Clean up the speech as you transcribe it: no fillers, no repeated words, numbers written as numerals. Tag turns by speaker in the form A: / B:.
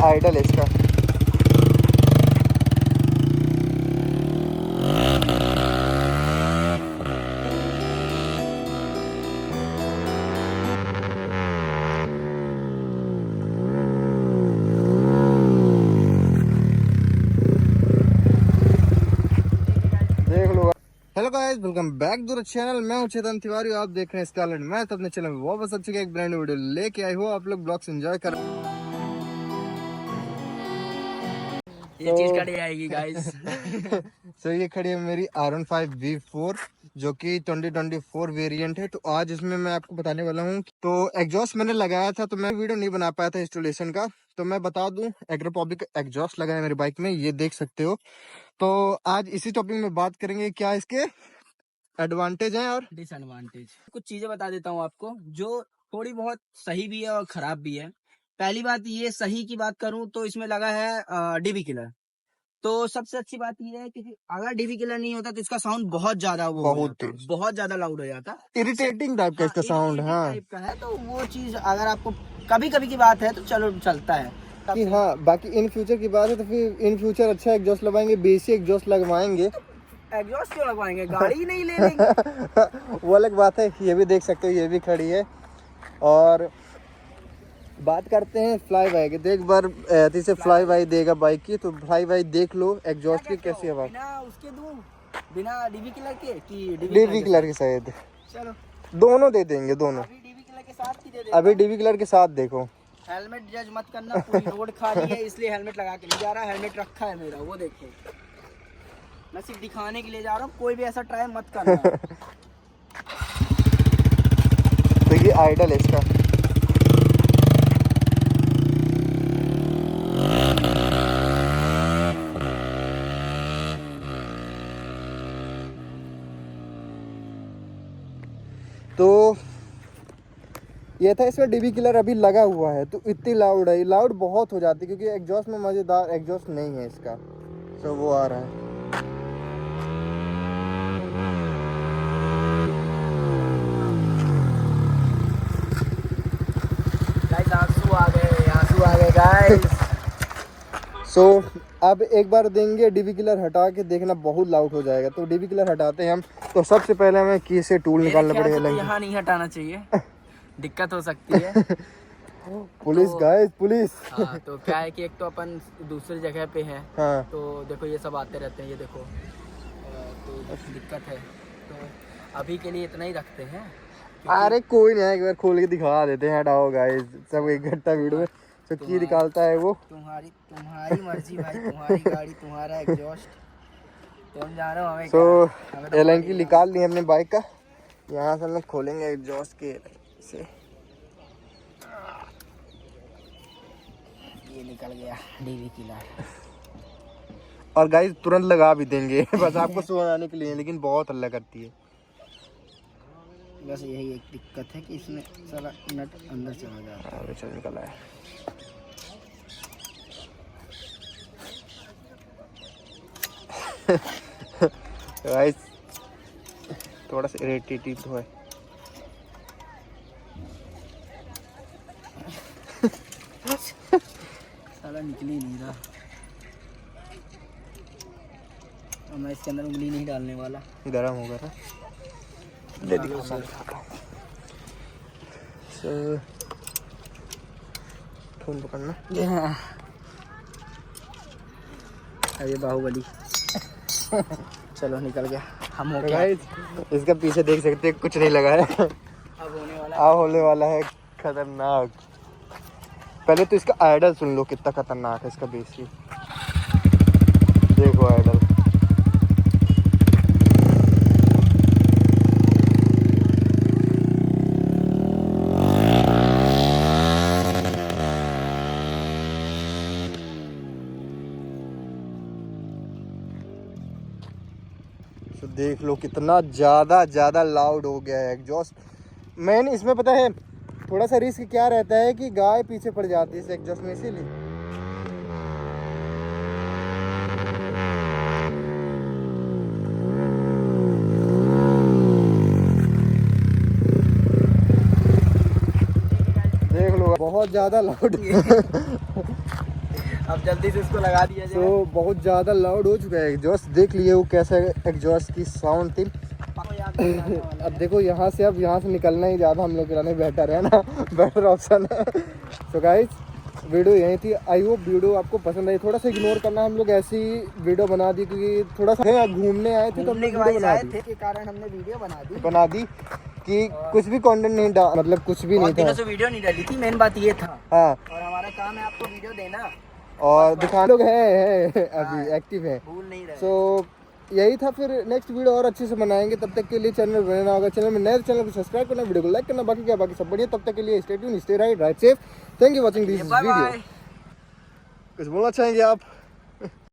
A: Idol है इसका। Hello guys, welcome back to the channel. मैं हूं चेतन तिवारी, आप देख रहे हैं स्कारलेट। मैं तो अपने चैनल में वापस आ चुके एक ब्रांड वीडियो लेके आई हूँ। आप लोग ब्लॉग्स एंजॉय कर।
B: ये चीज खड़ी आएगी गाइस।
A: तो ये खड़ी है मेरी R15 V4 जो कि 2024 वेरिएंट है। तो आज इसमें मैं आपको बताने वाला हूँ। तो एग्जॉस्ट मैंने लगाया था, तो मैं वीडियो नहीं बना पाया था इंस्टॉलेशन का। तो मैं बता दूं, एग्रोपॉबिक एग्जॉस्ट लगा है मेरी बाइक में, ये देख सकते हो। तो आज इसी टॉपिक में बात करेंगे, क्या इसके एडवांटेज हैं और
B: डिसएडवांटेज कुछ चीजें बता देता हूँ आपको, जो थोड़ी बहुत सही भी है और खराब भी है। पहली बात, ये सही की बात करूँ तो इसमें लगा है डीबी किलर। तो सबसे अच्छी बात ये है कि अगर डीबी किलर नहीं होता तो इसका साउंड बहुत ज्यादा
A: बहुत तेज,
B: बहुत ज्यादा लाउड हो जाता।
A: इरिटेटिंग टाइप का इसका साउंड। हाँ
B: टाइप का है, तो वो चीज अगर आपको कभी कभी की बात है तो चलो चलता है
A: कि हाँ, बाकी इन फ्यूचर की बात है तो फिर इन फ्यूचर अच्छा एग्जॉस्ट लगवाएंगे, बेसिक एग्जॉस्ट लगवाएंगे।
B: एग्जॉस्ट क्यों लगवाएंगे, गाड़ी ही नहीं ले लेंगे।
A: वो अलग बात है। ये भी देख सकते हो, ये भी खड़ी है। और बात करते हैं फ्लाई बाई की। देख बार से फ्लाई बाई देगा बाइक की, तो फ्लाई बाई देख लो एग्जॉस्ट की कैसी आवाज।
B: बिना उसके दूं, बिना डीबी किलर के कि
A: डीबी किलर के शायद
B: चलो
A: दोनों दे देंगे, दोनों।
B: अभी डीबी किलर के साथ ही दे
A: अभी डीबी किलर के साथ देखो।
B: हेलमेट जज मत करना, पूरी रोड खाली है इसलिए हेलमेट लगा के नहीं जा रहा। हेलमेट रखा है मेरा, वो देखो। मैं सिर्फ दिखाने के लिए जा रहा हूँ, कोई भी ऐसा ट्राई मत करना।
A: तो ये आइडल है इसका। तो ये था, इसमें डीबी किलर अभी लगा हुआ है तो इतनी लाउड है, लाउड बहुत हो जाती है क्योंकि एग्जॉस्ट में मज़ेदार एग्जॉस्ट नहीं है इसका। तो वो आ रहा है।
B: आंसू आ गए गाइस।
A: सो अब एक बार देंगे डीबी किलर हटा के देखना, बहुत लाउड हो जाएगा। तो डीबी किलर हटाते हैं हम। तो सबसे पहले हमें की से टूल निकालना पड़ेगा।
B: तो यहाँ नहीं हटाना चाहिए, दिक्कत हो सकती है।
A: पुलिस
B: तो,
A: गाइस, पुलिस।
B: हाँ, तो क्या है कि एक तो अपन दूसरी जगह पे है।
A: हाँ।
B: तो देखो ये सब आते रहते हैं, ये देखो। तो दिक्कत है, तो अभी के लिए इतना ही रखते हैं।
A: अरे कोई नहीं है, एक बार खोल के दिखा देते हैं। हटाओ गाइस, सब इकट्ठा वीडियो में। तो की निकालता है वो,
B: तुम्हारी मर्जी भाई, तुम्हारी गाड़ी, तुम्हारा एग्जॉस्ट, तुम जानो हमें।
A: तो
B: क्या
A: एलएनकी निकाल ली हमने बाइक का। यहाँ से हम लोग खोलेंगे एग्जॉस्ट के से।
B: ये निकल गया डीवी किलर।
A: और गाइस तुरंत लगा भी देंगे। बस आपको सुनाने के लिए, लेकिन बहुत हल्ला करती है।
B: बस यही एक दिक्कत है कि इसमें सारा नट अंदर चला जाता है।
A: चल निकला है। गाइस थोड़ा सा इरिटेटिव तो है।
B: साला निकल ही नहीं रहा। और मैं इसके अंदर उंगली नहीं डालने वाला,
A: गरम होगा ना। ले दिखाओ फोन पकड़ना।
B: ये बाहुबली। चलो निकल गया, हम हो गया।
A: गाइस इसका पीछे देख सकते हैं, कुछ नहीं लगा है। अब होने वाला है खतरनाक। पहले तो इसका आइडल सुन लो, कितना खतरनाक है इसका बेसी। देखो आइडल। तो देख लो कितना ज़्यादा लाउड हो गया है एग्जॉस्ट। मेन इसमें पता है थोड़ा सा रिस्क क्या रहता है कि गाय पीछे पड़ जाती है इस एग्जॉस्ट में, इसीलिए। देख लो बहुत ज़्यादा लाउड।
B: अब जल्दी से इसको लगा दिया जाए।
A: तो बहुत ज़्यादा लाउड हो चुका है एग्जॉस्ट, देख लिए वो कैसा एग्जॉस्ट की साउंड थी। अब देखो यहाँ से, अब यहाँ से निकलना ही ज़्यादा हम लोग के लिए बेटर है ना, बेटर ऑप्शन है। तो गाइस वीडियो यही थी, आई होप वीडियो आपको पसंद आई। थोड़ा सा इग्नोर करना, हम लोग ऐसी वीडियो बना दी क्योंकि थोड़ा सा घूमने आए थे तो हमने वीडियो बना दी कि कुछ भी कंटेंट नहीं डाल, मतलब कुछ भी नहीं था,
B: वीडियो नहीं डाली थी, मेन बात ये था।
A: हाँ,
B: और हमारा काम है आपको वीडियो देना
A: और दिखा लोग है अभी एक्टिव है,
B: भूल नहीं रहे।
A: सो यही था। फिर नेक्स्ट वीडियो और अच्छे से बनाएंगे, तब तक के लिए चैनल बनाना होगा। चैनल में नए, चैनल को सब्सक्राइब करना, वीडियो को लाइक करना, बाकी क्या बाकी सब बढ़िया। तब तक के लिए stay tune, stay right, right safe. Thank you watching this video. कुछ बोलना चाहेंगे आप?